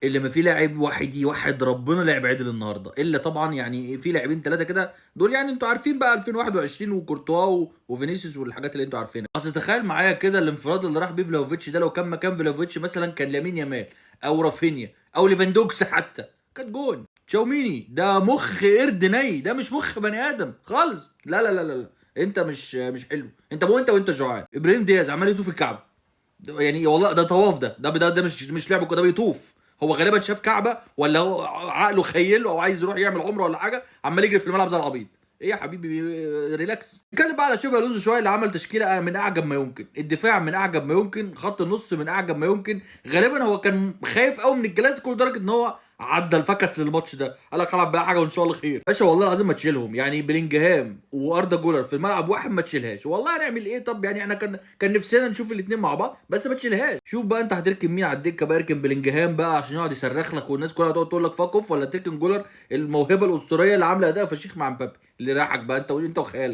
اللي ما فيه لاعب واحد يوحد ربنا لعب عدل النهارده، الا طبعا يعني في لاعبين ثلاثه كده دول، يعني انتوا عارفين بقى 2021 وكورتوا وفينيسيوس والحاجات اللي انتوا عارفينها. اصل تخيل معايا كده الانفراد اللي راح بيه فلافيتش ده، لو كان مكان فلافيتش مثلا كان لامين يامال او رافينيا او ليفاندوكس حتى، كانت جون. تشاوميني ده مخ قرد ني، ده مش مخ بني ادم خالص. لا لا لا لا, لا. انت مش حلو، انت وانت جوعان. ابراهيم دياز عمال يطوف الكعبه، يعني والله ده طواف، ده مش لعب كده، ده بيطوف. هو غالبا شاف كعبه، ولا هو عقله خيله او عايز يروح يعمل عمره ولا حاجه، عمال يجري في الملعب زي العبيط. ايه يا حبيبي، ريلاكس. نتكلم بقى على تشافي الونزو شويه، اللي عمل تشكيله من اعجب ما يمكن، الدفاع من اعجب ما يمكن، خط النص من اعجب ما يمكن. غالبا هو كان خايف قوي من الكلاسيكو لدرجه ان هو عدى الفكس للماتش ده، قال لك هلعب بقى حاجه وان شاء الله خير. باشا والله العظيم ما تشيلهم، يعني بلينجهام واردا جولر في الملعب واحد ما تشيلهاش. والله هنعمل ايه؟ طب يعني احنا كان نفسنا نشوف الاثنين مع بعض، بس ما تشيلهاش. شوف بقى انت هتركن مين على الدكه بقى؟ اركن بلينجهام بقى عشان يقعد يصرخ لك والناس كلها تقعد تقول لك فاك اوف، ولا تركن جولر الموهبه الاسطوريه اللي عامله اداء فشيخ مع مبابي اللي راحك بقى انت وخيالك.